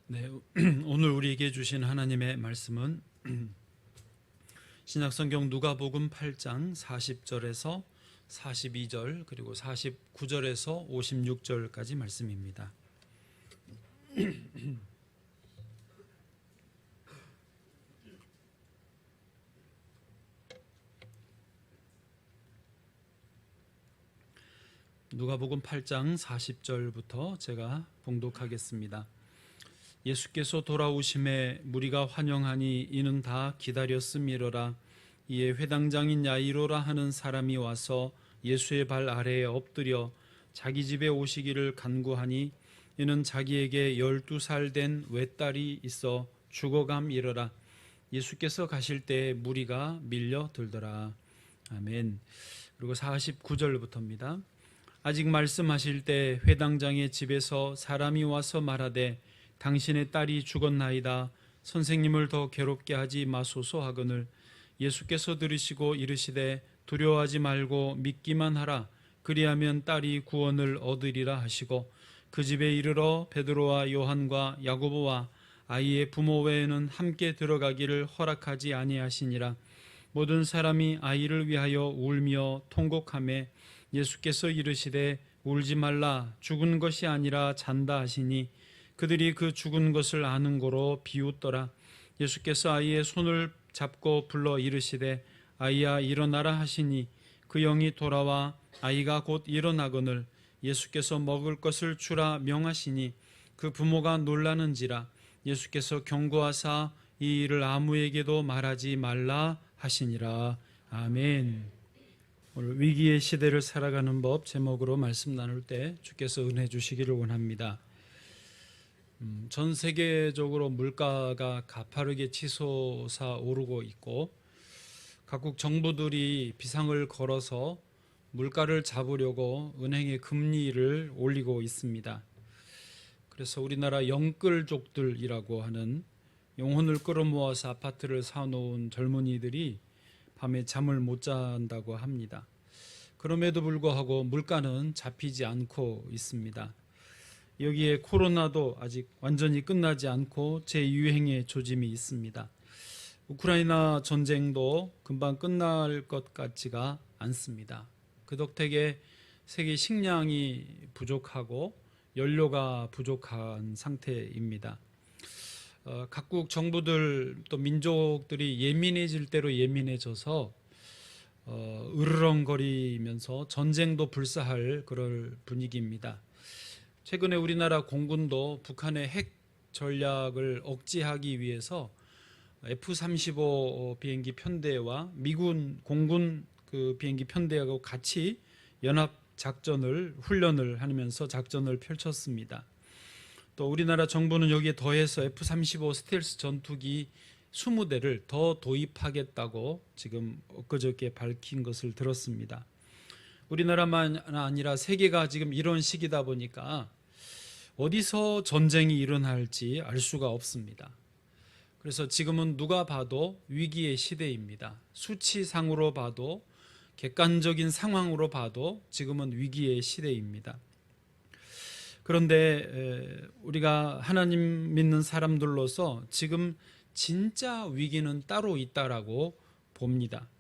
네, 오늘 우리에게 주신 하나님의 말씀은 신약성경 누가복음 8장 40절에서 42절 그리고 49절에서 56절까지 말씀입니다. 누가복음 8장 40절부터 제가 봉독하겠습니다. 예수께서 돌아오심에 무리가 환영하니 이는 다 기다렸음이로라. 이에 회당장인 야이로라 하는 사람이 와서 예수의 발 아래에 엎드려 자기 집에 오시기를 간구하니 이는 자기에게 12살 된 외딸이 있어 죽어감이러라. 예수께서 가실 때 무리가 밀려들더라. 아멘. 그리고 49절부터입니다. 아직 말씀하실 때 회당장의 집에서 사람이 와서 말하되 당신의 딸이 죽었나이다. 선생님을 더 괴롭게 하지 마소서 하거늘 예수께서 들으시고 이르시되 두려워하지 말고 믿기만 하라. 그리하면 딸이 구원을 얻으리라 하시고 그 집에 이르러 베드로와 요한과 야고보와 아이의 부모 외에는 함께 들어가기를 허락하지 아니하시니라. 모든 사람이 아이를 위하여 울며 통곡하매 예수께서 이르시되 울지 말라. 죽은 것이 아니라 잔다 하시니 그들이 그 죽은 것을 아는 고로 비웃더라. 예수께서 아이의 손을 잡고 불러 이르시되 아이야 일어나라 하시니 그 영이 돌아와 아이가 곧 일어나거늘 예수께서 먹을 것을 주라 명하시니 그 부모가 놀라는지라. 예수께서 경고하사 이 일을 아무에게도 말하지 말라 하시니라. 아멘. 오늘 위기의 시대를 살아가는 법 제목으로 말씀 나눌 때 주께서 은혜 주시기를 원합니다. 전 세계적으로 물가가 가파르게 치솟아 오르고 있고 각국 정부들이 비상을 걸어서 물가를 잡으려고 은행의 금리를 올리고 있습니다. 그래서 우리나라 영끌족들이라고 하는 영혼을 끌어모아서 아파트를 사놓은 젊은이들이 밤에 잠을 못 잔다고 합니다. 그럼에도 불구하고 물가는 잡히지 않고 있습니다. 여기에 코로나도 아직 완전히 끝나지 않고 재유행의 조짐이 있습니다. 우크라이나 전쟁도 금방 끝날 것 같지가 않습니다. 그 덕택에 세계 식량이 부족하고 연료가 부족한 상태입니다. 각국 정부들 또 민족들이 예민해질 대로 예민해져서 으르렁거리면서 전쟁도 불사할 그럴 분위기입니다. 최근에 우리나라 공군도 북한의 핵 전략을 억제하기 위해서 F-35 비행기 편대와 미군 공군 그 비행기 편대하고 같이 연합 작전을 훈련을 하면서 작전을 펼쳤습니다. 또 우리나라 정부는 여기에 더해서 F-35 스텔스 전투기 20대를 더 도입하겠다고 지금 엊그저께 밝힌 것을 들었습니다. 우리나라만 아니라 세계가 지금 이런 시기다 보니까 어디서 전쟁이 일어날지 알 수가 없습니다. 그래서 지금은 누가 봐도 위기의 시대입니다. 수치상으로 봐도 객관적인 상황으로 봐도 지금은 위기의 시대입니다. 그런데 우리가 하나님 믿는 사람들로서 지금 진짜 위기는 따로 있다라고 봅니다.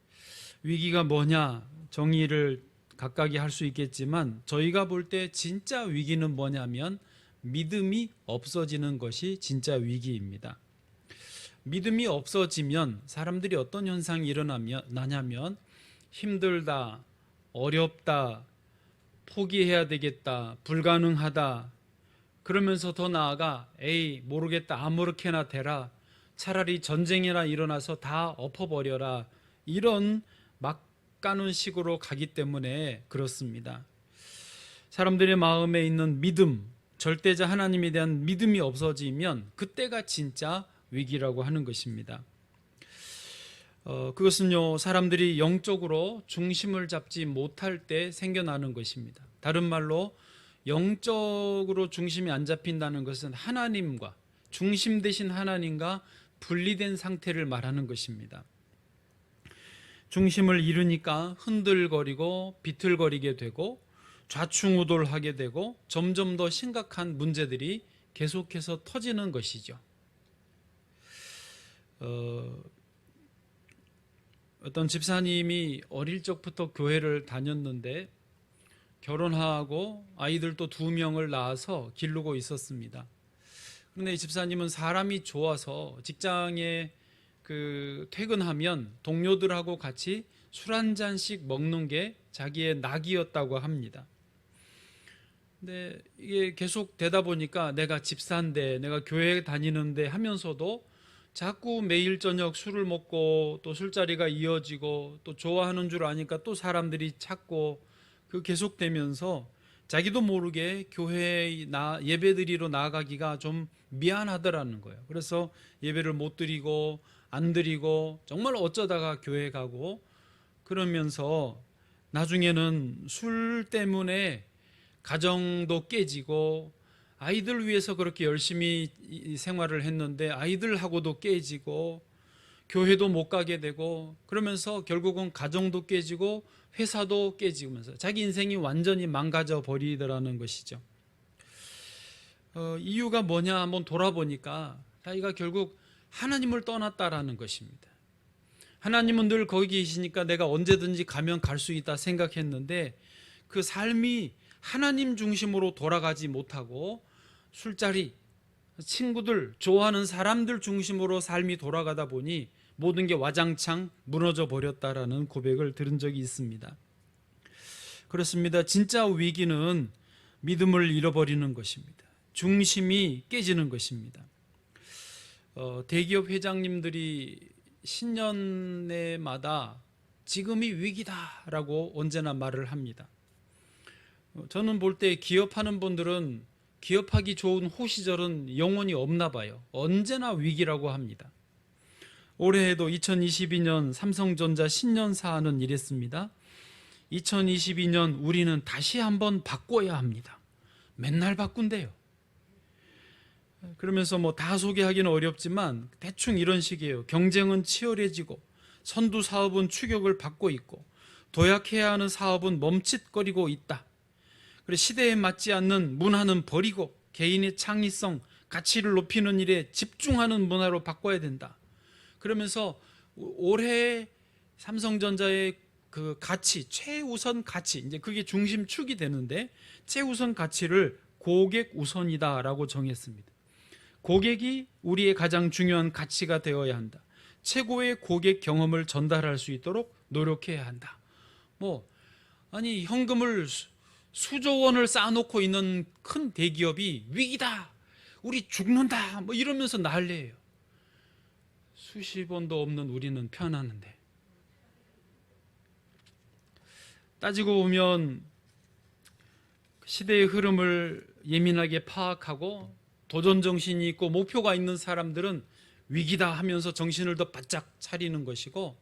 위기가 뭐냐? 정의를 각각이 할 수 있겠지만 저희가 볼 때 진짜 위기는 뭐냐면 믿음이 없어지는 것이 진짜 위기입니다. 믿음이 없어지면 사람들이 어떤 현상이 일어나냐면 힘들다, 어렵다, 포기해야 되겠다, 불가능하다, 그러면서 더 나아가 에이 모르겠다, 아무렇게나 되라, 차라리 전쟁이나 일어나서 다 엎어버려라, 이런 막 가는 식으로 가기 때문에 그렇습니다. 사람들의 마음에 있는 믿음, 절대자 하나님에 대한 믿음이 없어지면 그때가 진짜 위기라고 하는 것입니다. 그것은요, 사람들이 영적으로 중심을 잡지 못할 때 생겨나는 것입니다. 다른 말로 영적으로 중심이 안 잡힌다는 것은 하나님과, 중심 대신 하나님과 분리된 상태를 말하는 것입니다. 중심을 잃으니까 흔들거리고 비틀거리게 되고 좌충우돌하게 되고 점점 더 심각한 문제들이 계속해서 터지는 것이죠. 어떤 집사님이 어릴 적부터 교회를 다녔는데 결혼하고 아이들도 2명을 낳아서 기르고 있었습니다. 그런데 이 집사님은 사람이 좋아서 직장에 퇴근하면 동료들하고 같이 술 한 잔씩 먹는 게 자기의 낙이었다고 합니다. 근데 이게 계속 되다 보니까 내가 집사인데, 내가 교회 다니는데 하면서도 자꾸 매일 저녁 술을 먹고 또 술자리가 이어지고 또 좋아하는 줄 아니까 또 사람들이 찾고 계속되면서 자기도 모르게 교회에 예배드리러 나가기가 좀 미안하더라는 거예요. 그래서 예배를 못 드리고 안 드리고 정말 어쩌다가 교회 가고 그러면서 나중에는 술 때문에 가정도 깨지고 아이들 위해서 그렇게 열심히 생활을 했는데 아이들하고도 깨지고 교회도 못 가게 되고 그러면서 결국은 가정도 깨지고 회사도 깨지면서 자기 인생이 완전히 망가져 버리더라는 것이죠. 이유가 뭐냐 한번 돌아보니까 자기가 결국 하나님을 떠났다라는 것입니다. 하나님은 늘 거기 계시니까 내가 언제든지 가면 갈 수 있다 생각했는데 그 삶이 하나님 중심으로 돌아가지 못하고 술자리, 친구들, 좋아하는 사람들 중심으로 삶이 돌아가다 보니 모든 게 와장창 무너져 버렸다라는 고백을 들은 적이 있습니다. 그렇습니다. 진짜 위기는 믿음을 잃어버리는 것입니다. 중심이 깨지는 것입니다. 대기업 회장님들이 신년회마다 지금이 위기다라고 언제나 말을 합니다. 저는 볼 때 기업하는 분들은 기업하기 좋은 호시절은 영원히 없나 봐요. 언제나 위기라고 합니다. 올해에도 2022년 삼성전자 신년사는 이랬습니다. 2022년 우리는 다시 한번 바꿔야 합니다. 맨날 바꾼대요. 그러면서 다 소개하기는 어렵지만 대충 이런 식이에요. 경쟁은 치열해지고 선두 사업은 추격을 받고 있고 도약해야 하는 사업은 멈칫거리고 있다. 그리고 시대에 맞지 않는 문화는 버리고 개인의 창의성, 가치를 높이는 일에 집중하는 문화로 바꿔야 된다. 그러면서 올해 삼성전자의 그 가치, 최우선 가치, 이제 그게 중심축이 되는데 최우선 가치를 고객 우선이다라고 정했습니다. 고객이 우리의 가장 중요한 가치가 되어야 한다. 최고의 고객 경험을 전달할 수 있도록 노력해야 한다. 아니 현금을 수조 원을 쌓아놓고 있는 큰 대기업이 위기다, 우리 죽는다 이러면서 난리예요. 수십 원도 없는 우리는 편하는데. 따지고 보면 시대의 흐름을 예민하게 파악하고 도전정신이 있고 목표가 있는 사람들은 위기다 하면서 정신을 더 바짝 차리는 것이고,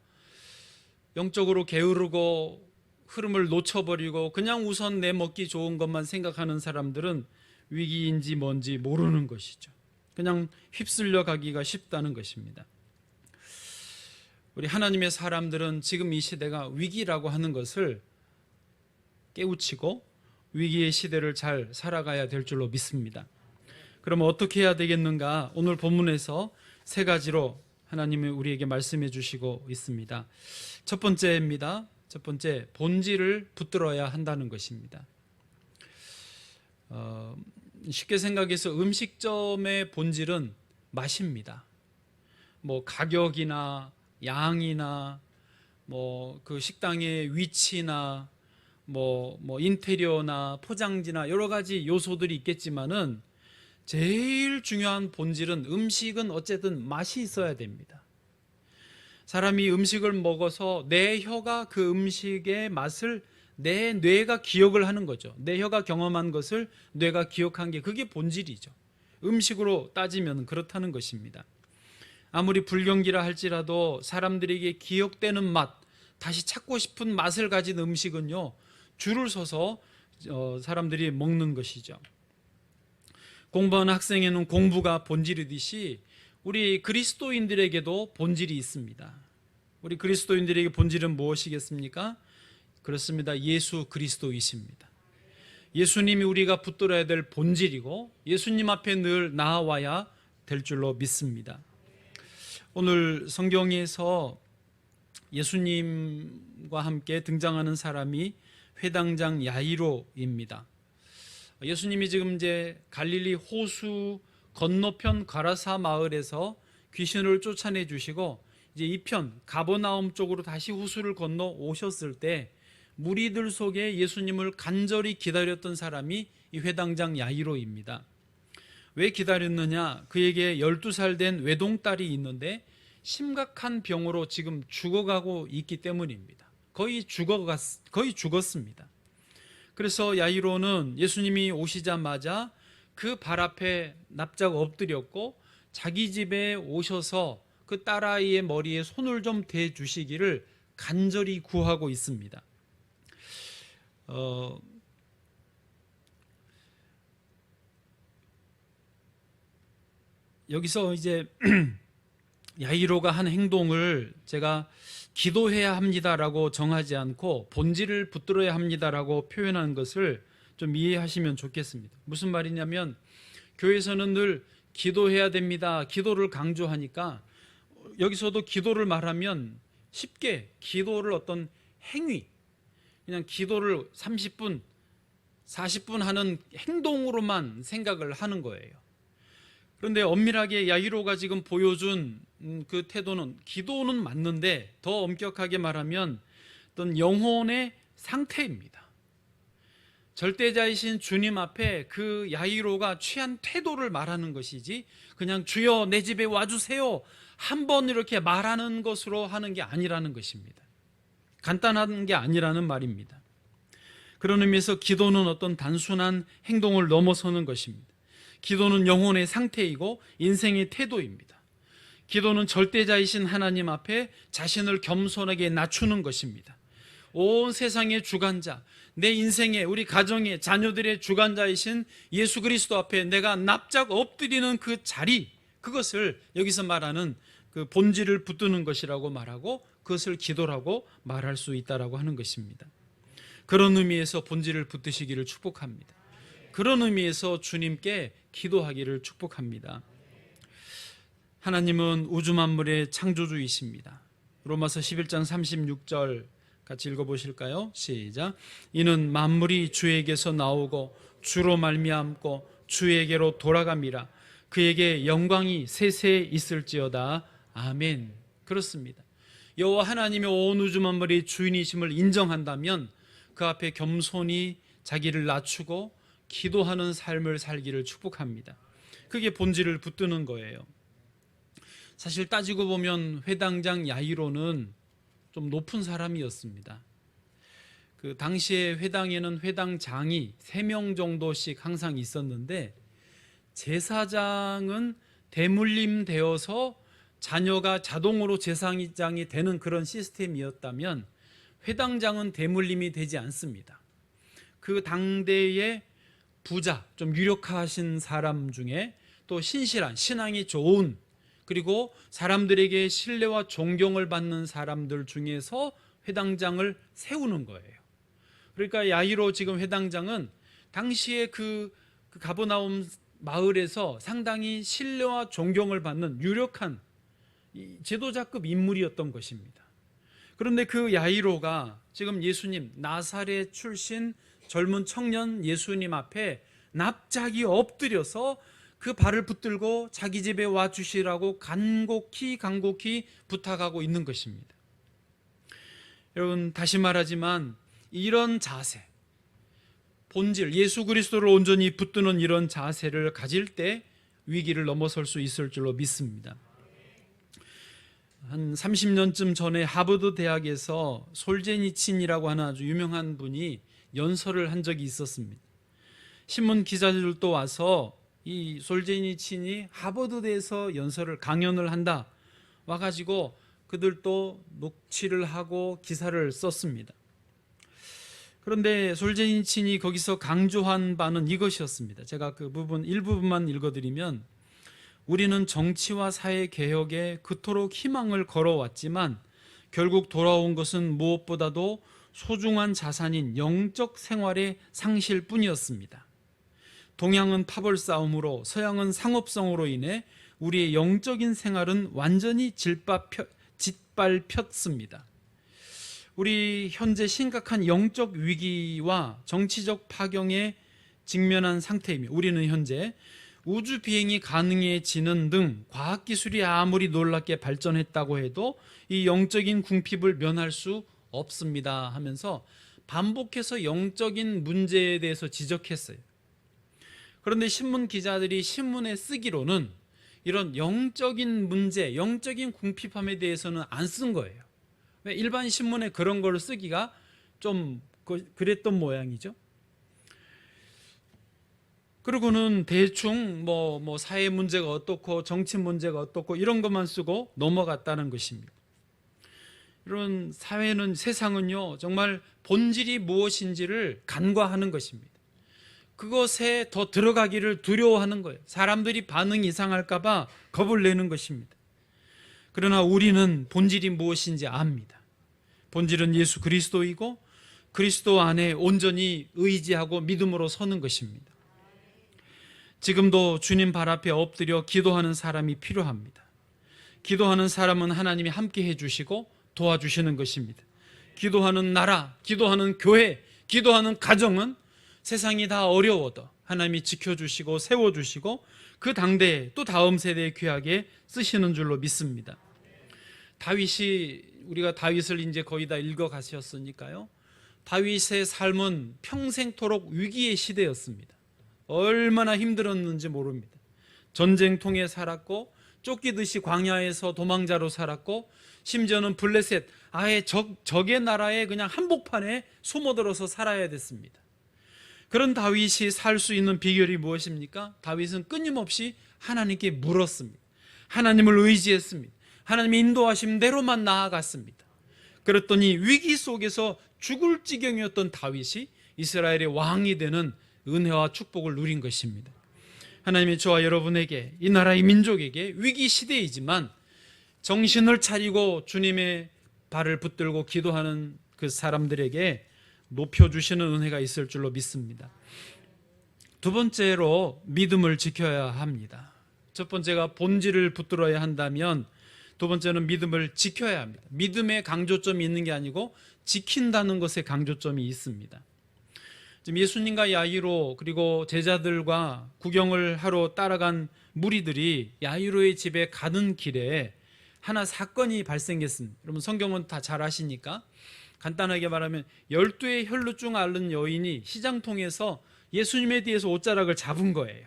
영적으로 게으르고 흐름을 놓쳐버리고 그냥 우선 내 먹기 좋은 것만 생각하는 사람들은 위기인지 뭔지 모르는 것이죠. 그냥 휩쓸려 가기가 쉽다는 것입니다. 우리 하나님의 사람들은 지금 이 시대가 위기라고 하는 것을 깨우치고 위기의 시대를 잘 살아가야 될 줄로 믿습니다. 그러면 어떻게 해야 되겠는가? 오늘 본문에서 3가지로 하나님이 우리에게 말씀해 주시고 있습니다. 첫 번째입니다. 첫 번째, 본질을 붙들어야 한다는 것입니다. 쉽게 생각해서 음식점의 본질은 맛입니다. 가격이나 양이나 그 식당의 위치나 인테리어나 포장지나 여러 가지 요소들이 있겠지만은 제일 중요한 본질은, 음식은 어쨌든 맛이 있어야 됩니다. 사람이 음식을 먹어서 내 혀가 그 음식의 맛을 내 뇌가 기억을 하는 거죠. 내 혀가 경험한 것을 뇌가 기억한 게 그게 본질이죠. 음식으로 따지면 그렇다는 것입니다. 아무리 불경기라 할지라도 사람들에게 기억되는 맛, 다시 찾고 싶은 맛을 가진 음식은요, 줄을 서서 사람들이 먹는 것이죠. 공부하는 학생에는 공부가 본질이듯이 우리 그리스도인들에게도 본질이 있습니다. 우리 그리스도인들에게 본질은 무엇이겠습니까? 그렇습니다. 예수 그리스도이십니다. 예수님이 우리가 붙들어야 될 본질이고 예수님 앞에 늘 나아와야 될 줄로 믿습니다. 오늘 성경에서 예수님과 함께 등장하는 사람이 회당장 야이로입니다. 예수님이 지금 이제 갈릴리 호수 건너편 가라사 마을에서 귀신을 쫓아내 주시고 이제 이편 가버나움 쪽으로 다시 호수를 건너 오셨을 때 무리들 속에 예수님을 간절히 기다렸던 사람이 이 회당장 야이로입니다. 왜 기다렸느냐? 그에게 12살 된 외동딸이 있는데 심각한 병으로 지금 죽어가고 있기 때문입니다. 거의 죽었습니다. 그래서 야이로는 예수님이 오시자마자 그 발 앞에 납작 엎드렸고 자기 집에 오셔서 그 딸아이의 머리에 손을 좀 대주시기를 간절히 구하고 있습니다. 여기서 이제 야이로가 한 행동을 제가 기도해야 합니다라고 정하지 않고 본질을 붙들어야 합니다라고 표현한 것을 좀 이해하시면 좋겠습니다. 무슨 말이냐면 교회에서는 늘 기도해야 됩니다. 기도를 강조하니까 여기서도 기도를 말하면 쉽게 기도를 어떤 행위, 그냥 기도를 30분, 40분 하는 행동으로만 생각을 하는 거예요. 그런데 엄밀하게 야이로가 지금 보여준 그 태도는 기도는 맞는데 더 엄격하게 말하면 어떤 영혼의 상태입니다. 절대자이신 주님 앞에 그 야이로가 취한 태도를 말하는 것이지 그냥 주여 내 집에 와주세요 한번 이렇게 말하는 것으로 하는 게 아니라는 것입니다. 간단한 게 아니라는 말입니다. 그런 의미에서 기도는 어떤 단순한 행동을 넘어서는 것입니다. 기도는 영혼의 상태이고 인생의 태도입니다. 기도는 절대자이신 하나님 앞에 자신을 겸손하게 낮추는 것입니다. 온 세상의 주관자, 내 인생의, 우리 가정의, 자녀들의 주관자이신 예수 그리스도 앞에 내가 납작 엎드리는 그 자리, 그것을 여기서 말하는 그 본질을 붙드는 것이라고 말하고 그것을 기도라고 말할 수 있다라고 하는 것입니다. 그런 의미에서 본질을 붙드시기를 축복합니다. 그런 의미에서 주님께 기도하기를 축복합니다. 하나님은 우주 만물의 창조주이십니다. 로마서 11장 36절 같이 읽어보실까요? 시작. 이는 만물이 주에게서 나오고 주로 말미암고 주에게로 돌아갑니다. 그에게 영광이 세세 있을지어다. 아멘. 그렇습니다. 여호와 하나님의 온 우주 만물의 주인이심을 인정한다면 그 앞에 겸손히 자기를 낮추고 기도하는 삶을 살기를 축복합니다. 그게 본질을 붙드는 거예요. 사실 따지고 보면 회당장 야이로는 좀 높은 사람이었습니다. 그 당시에 회당에는 회당장이 3명 정도씩 항상 있었는데 제사장은 대물림 되어서 자녀가 자동으로 제사장이 되는 그런 시스템이었다면 회당장은 대물림이 되지 않습니다. 그 당대의 부자, 좀 유력하신 사람 중에 또 신실한, 신앙이 좋은, 그리고 사람들에게 신뢰와 존경을 받는 사람들 중에서 회당장을 세우는 거예요. 그러니까 야이로 지금 회당장은 당시에 그 가버나움 마을에서 상당히 신뢰와 존경을 받는 유력한 지도자급 인물이었던 것입니다. 그런데 그 야이로가 지금 예수님 나사렛 출신 젊은 청년 예수님 앞에 납작이 엎드려서 그 발을 붙들고 자기 집에 와주시라고 간곡히 부탁하고 있는 것입니다. 여러분, 다시 말하지만 이런 자세, 본질, 예수 그리스도를 온전히 붙드는 이런 자세를 가질 때 위기를 넘어설 수 있을 줄로 믿습니다. 한 30년쯤 전에 하버드 대학에서 솔제니친이라고 하는 아주 유명한 분이 연설을 한 적이 있었습니다. 신문 기자들도 와서 이 솔제니친이 하버드대에서 강연을 한다 와가지고 그들도 녹취를 하고 기사를 썼습니다. 그런데 솔제니친이 거기서 강조한 바는 이것이었습니다. 제가 그 부분 일부분만 읽어드리면, 우리는 정치와 사회 개혁에 그토록 희망을 걸어왔지만 결국 돌아온 것은 무엇보다도 소중한 자산인 영적 생활의 상실뿐이었습니다. 동양은 파벌 싸움으로 서양은 상업성으로 인해 우리의 영적인 생활은 완전히 짓밟혔습니다. 우리 현재 심각한 영적 위기와 정치적 파경에 직면한 상태이며 우리는 현재 우주 비행이 가능해지는 등 과학기술이 아무리 놀랍게 발전했다고 해도 이 영적인 궁핍을 면할 수 없습니다 하면서 반복해서 영적인 문제에 대해서 지적했어요. 그런데 신문 기자들이 신문에 쓰기로는 이런 영적인 문제, 영적인 궁핍함에 대해서는 안 쓴 거예요. 왜? 일반 신문에 그런 걸 쓰기가 좀 그랬던 모양이죠. 그리고는 대충 뭐 사회 문제가 어떻고 정치 문제가 어떻고 이런 것만 쓰고 넘어갔다는 것입니다. 이런 사회는, 세상은요, 정말 본질이 무엇인지를 간과하는 것입니다. 그것에 더 들어가기를 두려워하는 거예요. 사람들이 반응이 이상할까 봐 겁을 내는 것입니다. 그러나 우리는 본질이 무엇인지 압니다. 본질은 예수 그리스도이고 그리스도 안에 온전히 의지하고 믿음으로 서는 것입니다. 지금도 주님 발 앞에 엎드려 기도하는 사람이 필요합니다. 기도하는 사람은 하나님이 함께 해주시고 도와주시는 것입니다. 기도하는 나라, 기도하는 교회, 기도하는 가정은 세상이 다 어려워도 하나님이 지켜주시고 세워주시고 그 당대에 또 다음 세대에 귀하게 쓰시는 줄로 믿습니다. 우리가 다윗을 이제 거의 다 읽어가셨으니까요. 다윗의 삶은 평생토록 위기의 시대였습니다. 얼마나 힘들었는지 모릅니다. 전쟁통에 살았고 쫓기듯이 광야에서 도망자로 살았고 심지어는 블레셋, 아예 적의 나라에 그냥 한복판에 숨어들어서 살아야 됐습니다. 그런 다윗이 살 수 있는 비결이 무엇입니까? 다윗은 끊임없이 하나님께 물었습니다. 하나님을 의지했습니다. 하나님의 인도하심 대로만 나아갔습니다. 그랬더니 위기 속에서 죽을 지경이었던 다윗이 이스라엘의 왕이 되는 은혜와 축복을 누린 것입니다. 하나님이 저와 여러분에게, 이 나라의 민족에게 위기 시대이지만 정신을 차리고 주님의 발을 붙들고 기도하는 그 사람들에게 높여주시는 은혜가 있을 줄로 믿습니다. 두 번째로 믿음을 지켜야 합니다. 첫 번째가 본질을 붙들어야 한다면 두 번째는 믿음을 지켜야 합니다. 믿음에 강조점이 있는 게 아니고 지킨다는 것에 강조점이 있습니다. 지금 예수님과 야이로 그리고 제자들과 구경을 하러 따라간 무리들이 야이로의 집에 가는 길에 하나 사건이 발생했습니다. 여러분 성경은 다 잘 아시니까 간단하게 말하면 12의 혈루증 앓는 여인이 시장통에서 예수님에 대해서 옷자락을 잡은 거예요.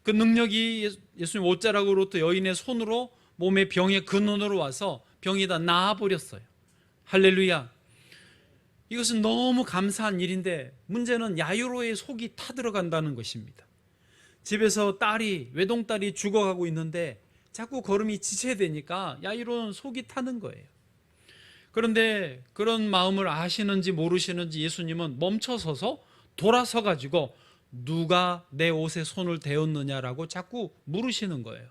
그 능력이 예수님 옷자락으로부터 여인의 손으로 몸의 병의 근원으로 와서 병이 다 나아버렸어요. 할렐루야. 이것은 너무 감사한 일인데 문제는 야이로의 속이 타들어간다는 것입니다. 집에서 외동딸이 죽어가고 있는데 자꾸 걸음이 지체되니까 야이로는 속이 타는 거예요. 그런데 그런 마음을 아시는지 모르시는지 예수님은 멈춰서서 돌아서 가지고 누가 내 옷에 손을 대었느냐라고 자꾸 물으시는 거예요.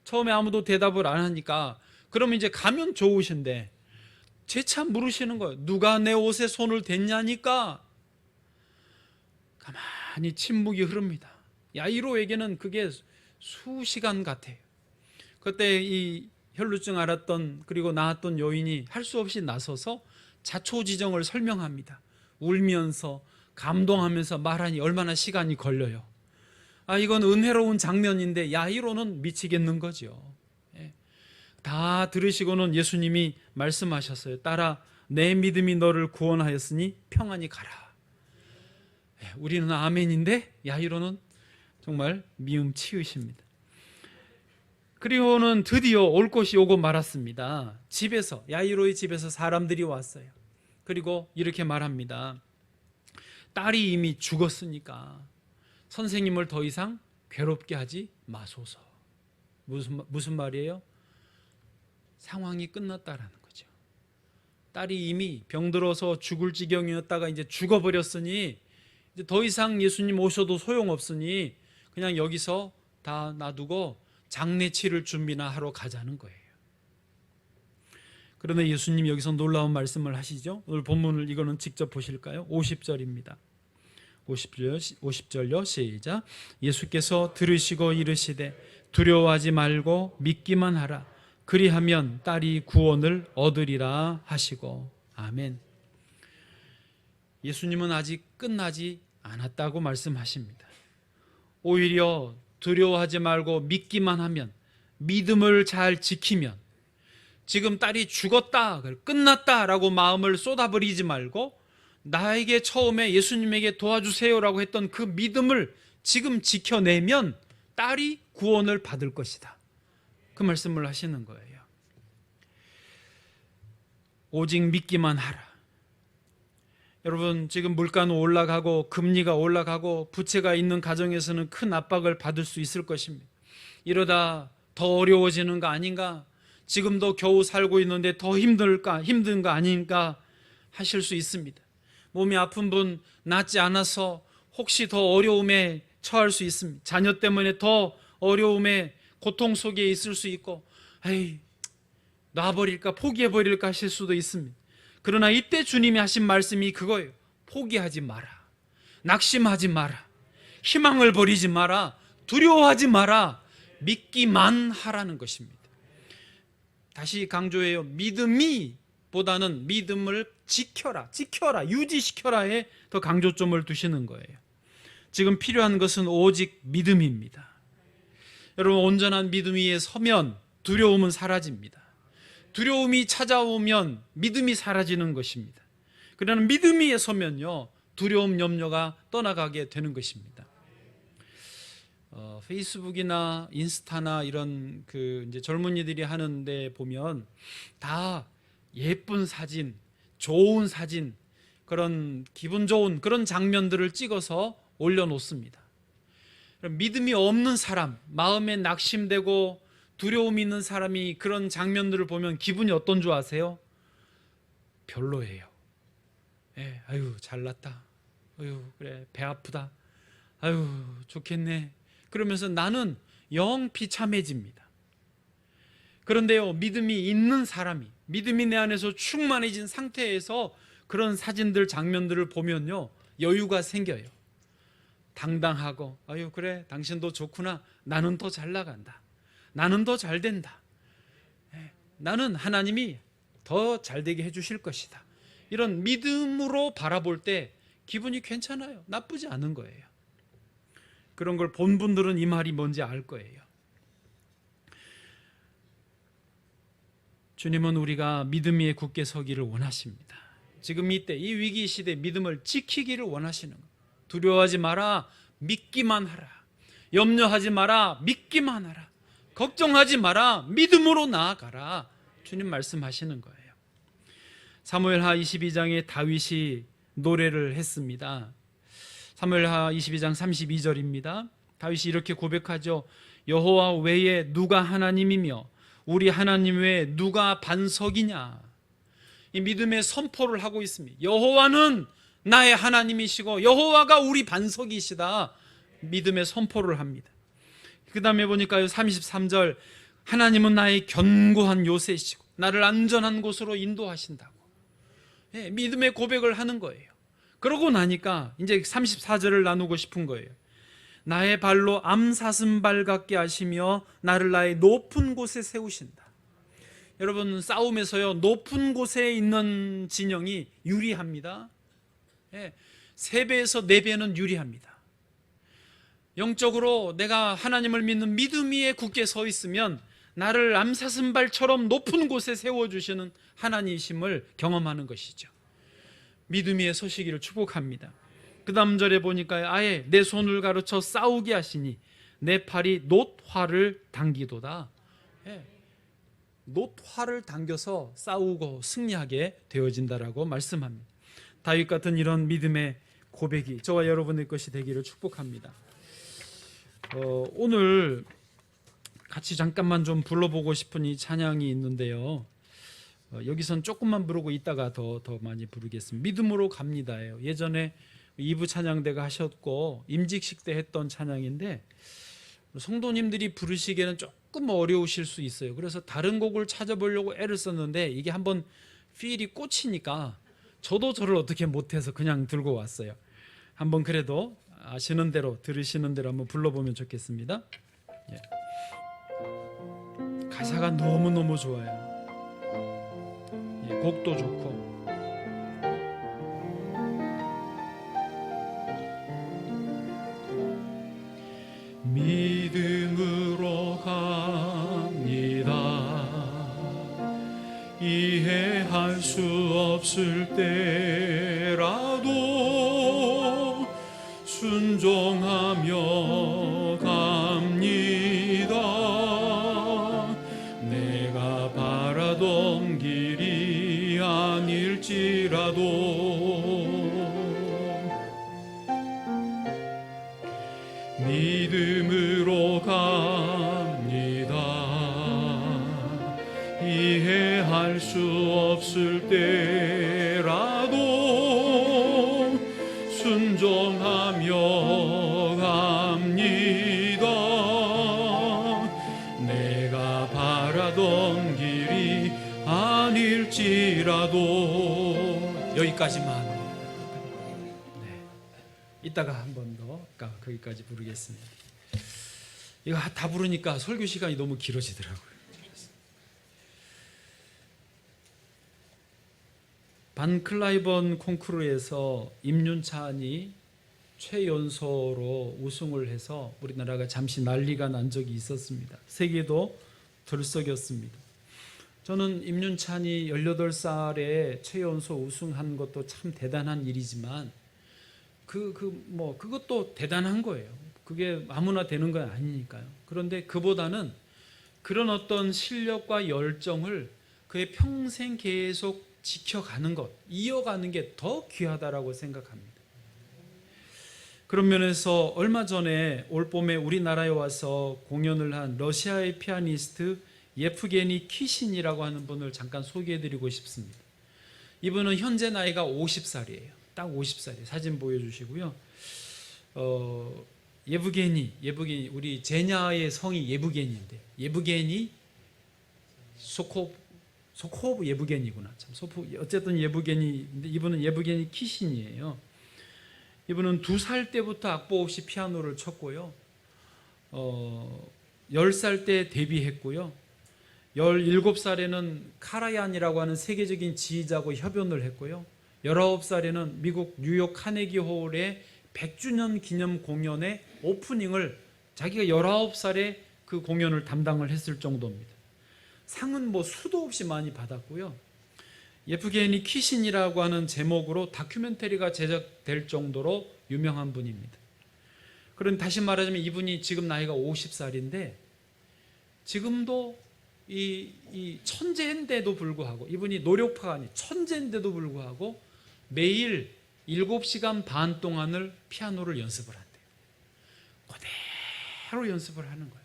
처음에 아무도 대답을 안 하니까 그러면 이제 가면 좋으신데 재차 물으시는 거예요. 누가 내 옷에 손을 댔냐니까. 가만히 침묵이 흐릅니다. 야이로에게는 그게 수시간 같아요. 그때 이 혈루증 앓았던 그리고 나았던 여인이 할 수 없이 나서서 자초지정을 설명합니다. 울면서 감동하면서 말하니 얼마나 시간이 걸려요. 이건 은혜로운 장면인데 야이로는 미치겠는 거죠. 다 들으시고는 예수님이 말씀하셨어요. 딸아, 내 믿음이 너를 구원하였으니 평안히 가라. 우리는 아멘인데 야이로는 정말 미움 치으십니다. 그리고는 드디어 올 곳이 오고 말았습니다. 야이로의 집에서 사람들이 왔어요. 그리고 이렇게 말합니다. 딸이 이미 죽었으니까 선생님을 더 이상 괴롭게 하지 마소서. 무슨 말이에요? 상황이 끝났다라는 거죠. 딸이 이미 병들어서 죽을 지경이었다가 이제 죽어버렸으니 이제 더 이상 예수님 오셔도 소용없으니 그냥 여기서 다 놔두고 장례 치를 준비나 하러 가자는 거예요. 그런데 예수님 여기서 놀라운 말씀을 하시죠. 오늘 본문을 이거는 직접 보실까요? 50절입니다. 50절요. 시작. 예수께서 들으시고 이르시되 두려워하지 말고 믿기만 하라. 그리하면 딸이 구원을 얻으리라 하시고. 아멘. 예수님은 아직 끝나지 않았다고 말씀하십니다. 오히려 두려워하지 말고 믿기만 하면, 믿음을 잘 지키면, 지금 딸이 죽었다, 끝났다라고 마음을 쏟아버리지 말고 나에게 처음에 예수님에게 도와주세요라고 했던 그 믿음을 지금 지켜내면 딸이 구원을 받을 것이다. 그 말씀을 하시는 거예요. 오직 믿기만 하라. 여러분, 지금 물가는 올라가고 금리가 올라가고 부채가 있는 가정에서는 큰 압박을 받을 수 있을 것입니다. 이러다 더 어려워지는 거 아닌가? 지금도 겨우 살고 있는데 더 힘든 거 아닌가 하실 수 있습니다. 몸이 아픈 분, 낫지 않아서 혹시 더 어려움에 처할 수 있습니다. 자녀 때문에 더 어려움에 고통 속에 있을 수 있고, 에이, 놔버릴까 포기해버릴까 하실 수도 있습니다. 그러나 이때 주님이 하신 말씀이 그거예요. 포기하지 마라. 낙심하지 마라. 희망을 버리지 마라. 두려워하지 마라. 믿기만 하라는 것입니다. 다시 강조해요. 믿음이 보다는 믿음을 지켜라, 유지시켜라에 더 강조점을 두시는 거예요. 지금 필요한 것은 오직 믿음입니다. 여러분, 온전한 믿음 위에 서면 두려움은 사라집니다. 두려움이 찾아오면 믿음이 사라지는 것입니다. 그러나 믿음 위에 서면요, 두려움, 염려가 떠나가게 되는 것입니다. 페이스북이나 인스타나 이런 이제 젊은이들이 하는데 보면 다 예쁜 사진, 좋은 사진, 그런 기분 좋은 그런 장면들을 찍어서 올려놓습니다. 믿음이 없는 사람, 마음에 낙심되고 두려움이 있는 사람이 그런 장면들을 보면 기분이 어떤 줄 아세요? 별로예요. 예, 아유 잘났다. 아유 그래 배 아프다. 아유 좋겠네. 그러면서 나는 영 비참해집니다. 그런데요, 믿음이 있는 사람이, 믿음이 내 안에서 충만해진 상태에서 그런 사진들, 장면들을 보면요, 여유가 생겨요. 당당하고, 아유 그래 당신도 좋구나. 나는 더 잘 나간다. 나는 더 잘 된다. 나는 하나님이 더 잘 되게 해주실 것이다. 이런 믿음으로 바라볼 때 기분이 괜찮아요. 나쁘지 않은 거예요. 그런 걸 본 분들은 이 말이 뭔지 알 거예요. 주님은 우리가 믿음 위에 굳게 서기를 원하십니다. 지금 이때 이 위기 시대 믿음을 지키기를 원하시는 거예요. 두려워하지 마라. 믿기만 하라. 염려하지 마라. 믿기만 하라. 걱정하지 마라. 믿음으로 나아가라. 주님 말씀하시는 거예요. 사무엘하 22장에 다윗이 노래를 했습니다. 사무엘하 22장 32절입니다. 다윗이 이렇게 고백하죠. 여호와 외에 누가 하나님이며 우리 하나님 외에 누가 반석이냐. 이 믿음의 선포를 하고 있습니다. 여호와는 나의 하나님이시고 여호와가 우리 반석이시다. 믿음의 선포를 합니다. 그 다음에 보니까요, 33절, 하나님은 나의 견고한 요새시고 나를 안전한 곳으로 인도하신다고. 예, 믿음의 고백을 하는 거예요. 그러고 나니까 이제 34절을 나누고 싶은 거예요. 나의 발로 암사슴발 같게 하시며 나를 나의 높은 곳에 세우신다. 여러분, 싸움에서요, 높은 곳에 있는 진영이 유리합니다. 3배에서 4배는 유리합니다. 영적으로 내가 하나님을 믿는 믿음 위에 굳게 서 있으면 나를 암사슴발처럼 높은 곳에 세워주시는 하나님이심을 경험하는 것이죠. 믿음 위에 서시기를 축복합니다. 그 다음 절에 보니까 아예 내 손을 가르쳐 싸우게 하시니 내 팔이 놋화를 당기도다. 놋화를 당겨서 싸우고 승리하게 되어진다라고 말씀합니다. 다윗 같은 이런 믿음의 고백이 저와 여러분의 것이 되기를 축복합니다. 오늘 같이 잠깐만 좀 불러보고 싶은 이 찬양이 있는데요. 여기선 조금만 부르고 이따가 더 많이 부르겠습니다. 믿음으로 갑니다예요. 예전에 2부 찬양대가 하셨고 임직식 때 했던 찬양인데 성도님들이 부르시기에는 조금 어려우실 수 있어요. 그래서 다른 곡을 찾아보려고 애를 썼는데 이게 한번 필이 꽂히니까 저도 저를 어떻게 못해서 그냥 들고 왔어요. 한번 그래도 아시는 대로 들으시는 대로 한번 불러보면 좋겠습니다. 예. 가사가 너무너무 좋아요. 예, 곡도 좋고. 믿음으로 갑니다. 이해할 수 없을 때라도 순종하며 갑니다. 내가 바라던 길이 아닐지라도 믿음으로 갑니다. 이해할 수 없을 때라도 순종하며 갑니다. 내가 바라던 길이 아닐지라도 여기까지만. 이따가 한 번 더 거기까지 부르겠습니다. 이거 다 부르니까 설교 시간이 너무 길어지더라고요. 반클라이번 콩쿠르에서 임윤찬이 최연소로 우승을 해서 우리나라가 잠시 난리가 난 적이 있었습니다. 세계도 들썩였습니다. 저는 임윤찬이 18살에 최연소 우승한 것도 참 대단한 일이지만 그것도 대단한 거예요. 그게 아무나 되는 건 아니니까요. 그런데 그보다는 그런 어떤 실력과 열정을 그의 평생 계속 지켜가는 것, 이어가는 게 더 귀하다라고 생각합니다. 그런 면에서 얼마 전에 올봄에 우리나라에 와서 공연을 한 러시아의 피아니스트 예프게니 키신이라고 하는 분을 잠깐 소개해드리고 싶습니다. 이분은 현재 나이가 50살이에요. 딱 50살이에요. 사진 보여주시고요. 예브게니 우리 제냐의 성이 예브게니인데 예브게니 소코브 예브게니구나. 참 어쨌든 예브게니인데 이분은 예브게니 키신이에요. 이분은 2살 때부터 악보 없이 피아노를 쳤고요. 10살 때 데뷔했고요. 17살에는 카라얀이라고 하는 세계적인 지휘자하고 협연을 했고요. 19살에는 미국 뉴욕 카네기 홀의 100주년 기념 공연의 오프닝을 자기가 19살에 그 공연을 담당을 했을 정도입니다. 상은 수도 없이 많이 받았고요. 예프게니 키신이라고 하는 제목으로 다큐멘터리가 제작될 정도로 유명한 분입니다. 그럼 다시 말하자면 이분이 지금 나이가 50살인데 지금도 이 천재인데도 불구하고 이분이 노력파가 아니 천재인데도 불구하고 매일 7시간 반 동안을 피아노를 연습을 한대요. 그대로 연습을 하는 거예요.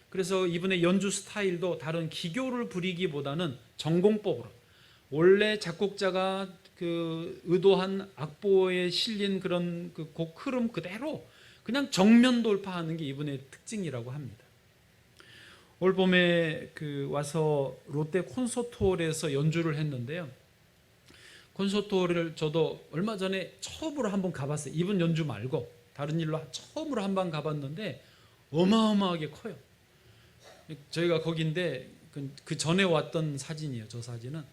그래서 이분의 연주 스타일도 다른 기교를 부리기보다는 전공법으로 원래 작곡자가 의도한 악보에 실린 그런 곡 흐름 그대로 그냥 정면 돌파하는 게 이분의 특징이라고 합니다. 올 봄에 와서 롯데 콘서트홀에서 연주를 했는데요. 콘서트홀을 저도 얼마 전에 처음으로 한번 가봤어요. 이분 연주 말고 다른 일로 처음으로 한번 가봤는데 어마어마하게 커요. 저희가 거긴데 그 전에 왔던 사진이에요. 저 사진은.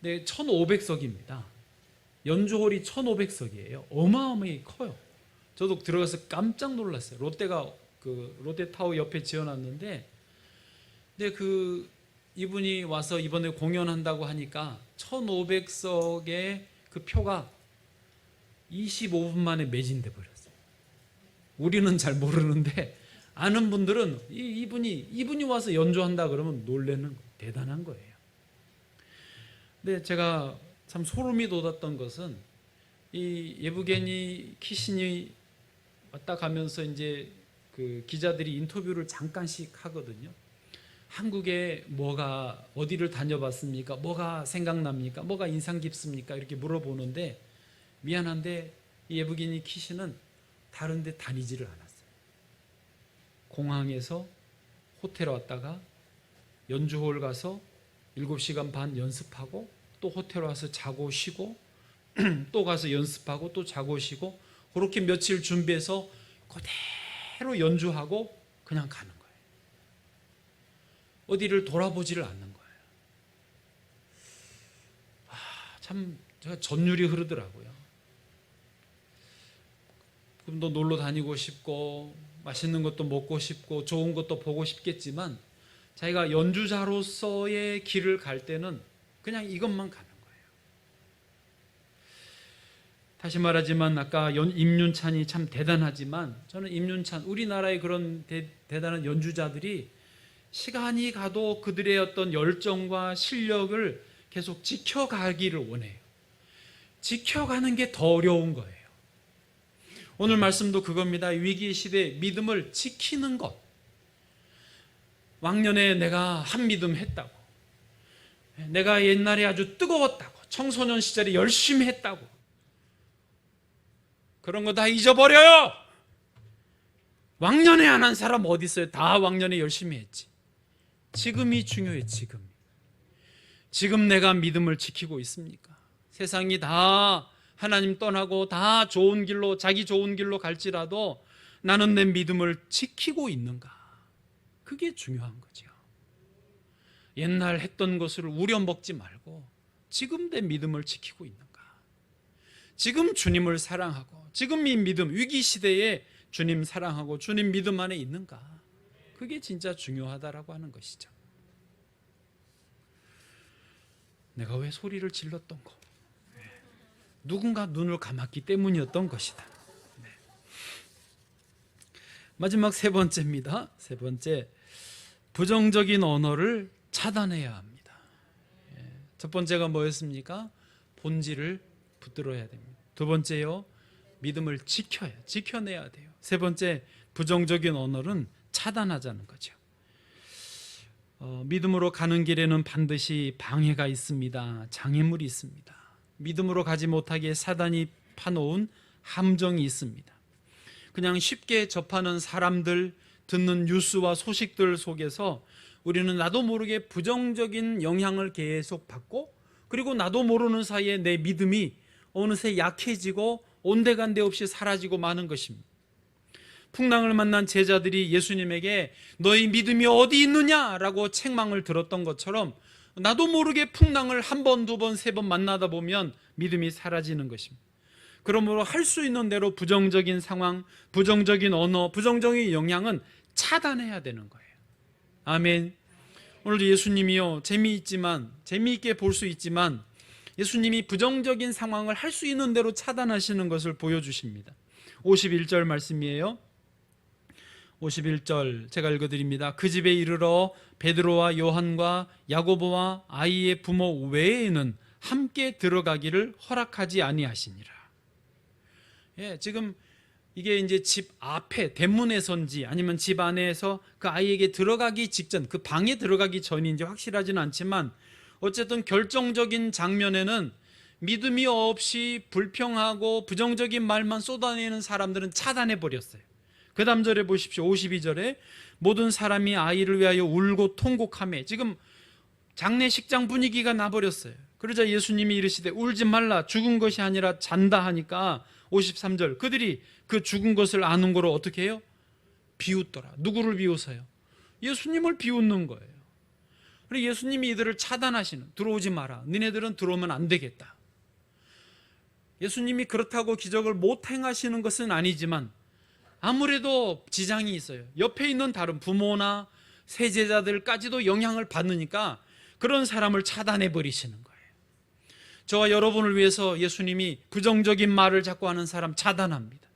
근데 1500석입니다. 연주홀이 1500석이에요. 어마어마하게 커요. 저도 들어가서 깜짝 놀랐어요. 롯데가 롯데타워 옆에 지어놨는데 근데 이분이 와서 이번에 공연한다고 하니까 1500석의 그 표가 25분 만에 매진돼 버렸어요. 우리는 잘 모르는데 아는 분들은 이분이 와서 연주한다 그러면 놀라는 거예요. 대단한 거예요. 근데 제가 참 소름이 돋았던 것은 이 예브게니 키신이 왔다 가면서 이제 기자들이 인터뷰를 잠깐씩 하거든요. 한국에 어디를 다녀봤습니까? 뭐가 생각납니까? 뭐가 인상 깊습니까? 이렇게 물어보는데 미안한데 이 예브게니 키신은 다른 데 다니지를 않았어요. 공항에서 호텔에 왔다가 연주홀 가서 7시간 반 연습하고 또 호텔 와서 자고 쉬고 또 가서 연습하고 또 자고 쉬고 그렇게 며칠 준비해서 그대로 연주하고 그냥 가는 거예요. 어디를 돌아보지를 않는 거예요. 참 제가 전율이 흐르더라고요. 그럼 또 놀러 다니고 싶고 맛있는 것도 먹고 싶고 좋은 것도 보고 싶겠지만 자기가 연주자로서의 길을 갈 때는 그냥 이것만 가는 거예요. 다시 말하지만 아까 임윤찬이 참 대단하지만 저는 임윤찬, 우리나라의 그런 대단한 연주자들이 시간이 가도 그들의 어떤 열정과 실력을 계속 지켜가기를 원해요. 지켜가는 게 더 어려운 거예요. 오늘 말씀도 그겁니다. 위기 시대에 믿음을 지키는 것. 왕년에 내가 한 믿음 했다고, 내가 옛날에 아주 뜨거웠다고, 청소년 시절에 열심히 했다고, 그런 거 다 잊어버려요. 왕년에 안 한 사람 어디 있어요? 다 왕년에 열심히 했지. 지금이 중요해. 지금 내가 믿음을 지키고 있습니까? 세상이 다 하나님 떠나고 다 좋은 길로, 자기 좋은 길로 갈지라도 나는 내 믿음을 지키고 있는가? 그게 중요한 거죠. 옛날 했던 것을 우려먹지 말고 지금 내 믿음을 지키고 있는가? 지금 주님을 사랑하고 지금 이 믿음, 위기 시대에 주님 사랑하고 주님 믿음 안에 있는가? 그게 진짜 중요하다라고 하는 것이죠. 내가 왜 소리를 질렀던 거? 누군가 눈을 감았기 때문이었던 것이다. 네. 마지막 세 번째입니다. 세 번째, 부정적인 언어를 차단해야 합니다. 첫 번째가 뭐였습니까? 본질을 붙들어야 됩니다. 두 번째요, 믿음을 지켜내야 돼요. 세 번째, 부정적인 언어는 차단하자는 거죠. 믿음으로 가는 길에는 반드시 방해가 있습니다. 장애물이 있습니다. 믿음으로 가지 못하게 사단이 파놓은 함정이 있습니다. 그냥 쉽게 접하는 사람들, 듣는 뉴스와 소식들 속에서 우리는 나도 모르게 부정적인 영향을 계속 받고, 그리고 나도 모르는 사이에 내 믿음이 어느새 약해지고 온데간데 없이 사라지고 마는 것입니다. 풍랑을 만난 제자들이 예수님에게 너희 믿음이 어디 있느냐라고 책망을 들었던 것처럼 나도 모르게 풍랑을 한 번, 두 번, 세 번 만나다 보면 믿음이 사라지는 것입니다. 그러므로 할 수 있는 대로 부정적인 상황, 부정적인 언어, 부정적인 영향은 차단해야 되는 거예요. 아멘. 오늘도 예수님이요, 재미있게 볼 수 있지만 예수님이 부정적인 상황을 할 수 있는 대로 차단하시는 것을 보여주십니다. 51절 말씀이에요. 51절 제가 읽어드립니다. 그 집에 이르러 베드로와 요한과 야고보와 아이의 부모 외에는 함께 들어가기를 허락하지 아니하시니라. 지금 이게 이제 집 앞에 대문에선지 아니면 집 안에서 그 아이에게 들어가기 직전, 그 방에 들어가기 전인지 확실하지는 않지만 어쨌든 결정적인 장면에는 믿음이 없이 불평하고 부정적인 말만 쏟아내는 사람들은 차단해 버렸어요. 그 다음 절에 보십시오. 52절에 모든 사람이 아이를 위하여 울고 통곡하며, 지금 장례식장 분위기가 나버렸어요. 그러자 예수님이 이르시되 울지 말라, 죽은 것이 아니라 잔다 하니까 53절 그들이 그 죽은 것을 아는 거로 어떻게 해요? 비웃더라. 누구를 비웃어요? 예수님을 비웃는 거예요. 그리고 예수님이 이들을 차단하시는, 들어오지 마라, 너네들은 들어오면 안 되겠다. 예수님이 그렇다고 기적을 못 행하시는 것은 아니지만 아무래도 지장이 있어요. 옆에 있는 다른 부모나 세제자들까지도 영향을 받으니까 그런 사람을 차단해 버리시는 거예요. 저와 여러분을 위해서 예수님이 부정적인 말을 자꾸 하는 사람 차단합니다.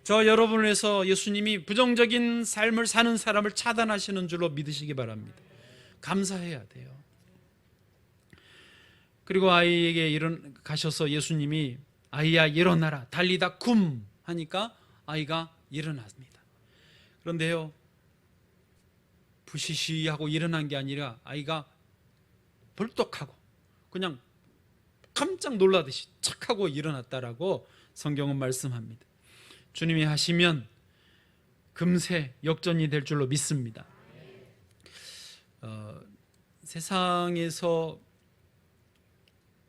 저와 여러분을 위해서 예수님이 부정적인 삶을 사는 사람을 차단하시는 줄로 믿으시기 바랍니다. 감사해야 돼요. 그리고 아이에게 가셔서 예수님이 아이야 일어나라, 달리다 쿰 하니까 아이가 일어났습니다. 그런데요, 부시시하고 일어난 게 아니라 아이가 벌떡하고 그냥 깜짝 놀라듯이 착 하고 일어났다라고 성경은 말씀합니다. 주님이 하시면 금세 역전이 될 줄로 믿습니다. 세상에서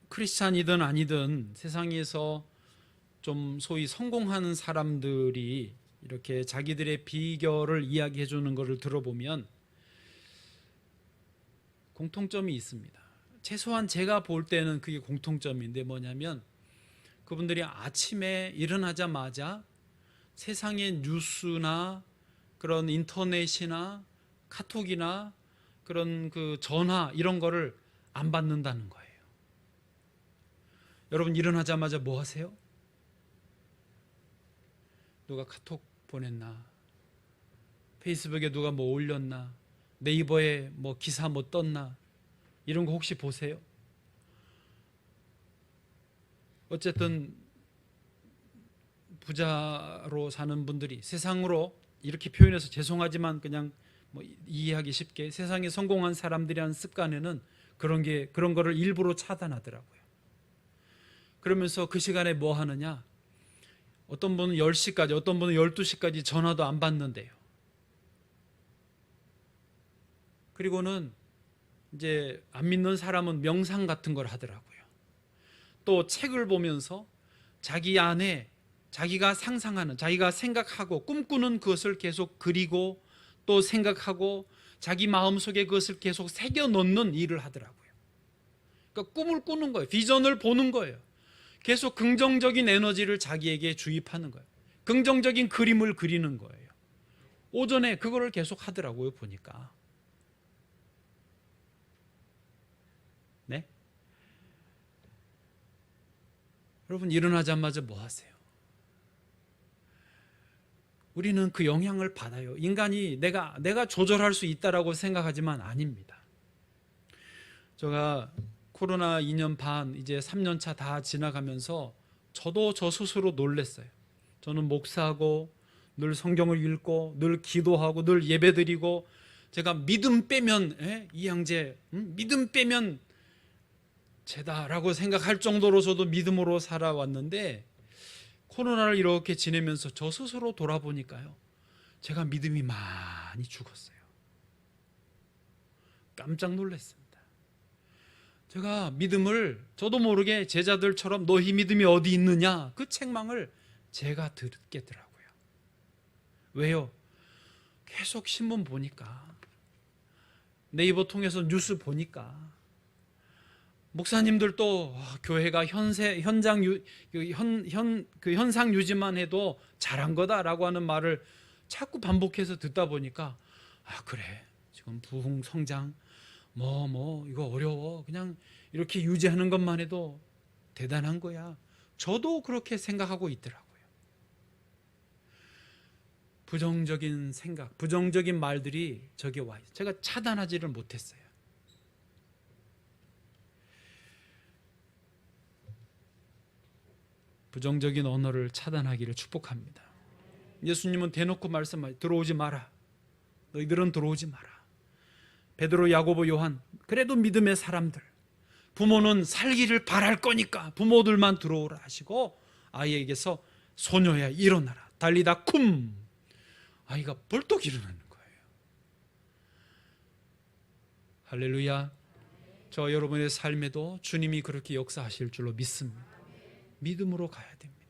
크리스찬이든 아니든 세상에서 좀 소위 성공하는 사람들이 이렇게 자기들의 비결을 이야기해 주는 것을 들어보면 공통점이 있습니다. 최소한 제가 볼 때는 그게 공통점인데 뭐냐면 그분들이 아침에 일어나자마자 세상의 뉴스나 그런 인터넷이나 카톡이나 그런 그 전화 이런 거를 안 받는다는 거예요. 여러분 일어나자마자 뭐 하세요? 누가 카톡 보냈나? 페이스북에 누가 뭐 올렸나? 네이버에 뭐 기사 뭐 떴나? 이런 거 혹시 보세요? 어쨌든 부자로 사는 분들이 세상으로 이렇게 표현해서 죄송하지만 그냥 뭐 이해하기 쉽게 세상에 성공한 사람들이 한 습관에는 그런 거를 일부러 차단하더라고요. 그러면서 그 시간에 뭐 하느냐? 어떤 분은 10시까지, 어떤 분은 12시까지 전화도 안 받는데요. 그리고는 이제 안 믿는 사람은 명상 같은 걸 하더라고요. 또 책을 보면서 자기 안에 자기가 상상하는, 자기가 생각하고 꿈꾸는 그것을 계속 그리고 또 생각하고 자기 마음속에 그것을 계속 새겨 넣는 일을 하더라고요. 그러니까 꿈을 꾸는 거예요. 비전을 보는 거예요. 계속 긍정적인 에너지를 자기에게 주입하는 거예요. 긍정적인 그림을 그리는 거예요. 오전에 그거를 계속 하더라고요, 보니까. 네? 여러분 일어나자마자 뭐 하세요? 우리는 그 영향을 받아요. 인간이 내가 조절할 수 있다라고 생각하지만 아닙니다. 제가 코로나 2년 반 이제 3년 차 다 지나가면서 저도 저 스스로 놀랐어요. 저는 목사하고 늘 성경을 읽고 늘 기도하고 늘 예배드리고 제가 믿음 빼면 이양재 믿음 빼면 죄다라고 생각할 정도로 저도 믿음으로 살아왔는데 코로나를 이렇게 지내면서 저 스스로 돌아보니까요, 제가 믿음이 많이 죽었어요. 깜짝 놀랐습니다. 제가 믿음을 저도 모르게 제자들처럼 너희 믿음이 어디 있느냐 그 책망을 제가 듣겠더라고요. 왜요? 계속 신문 보니까, 네이버 통해서 뉴스 보니까 목사님들도 교회가 현상 유지만 해도 잘한 거다라고 하는 말을 자꾸 반복해서 듣다 보니까 그래, 지금 부흥 성장 이거 어려워, 그냥 이렇게 유지하는 것만 해도 대단한 거야. 저도 그렇게 생각하고 있더라고요. 부정적인 생각, 부정적인 말들이 저게 와요. 제가 차단하지를 못했어요. 부정적인 언어를 차단하기를 축복합니다. 예수님은 대놓고 말씀하세요. 들어오지 마라. 너희들은 들어오지 마라. 베드로, 야고보, 요한, 그래도 믿음의 사람들, 부모는 살기를 바랄 거니까 부모들만 들어오라 하시고 아이에게서 소녀야 일어나라, 달리다 쿰, 아이가 벌떡 일어나는 거예요. 할렐루야. 저 여러분의 삶에도 주님이 그렇게 역사하실 줄로 믿습니다. 믿음으로 가야 됩니다.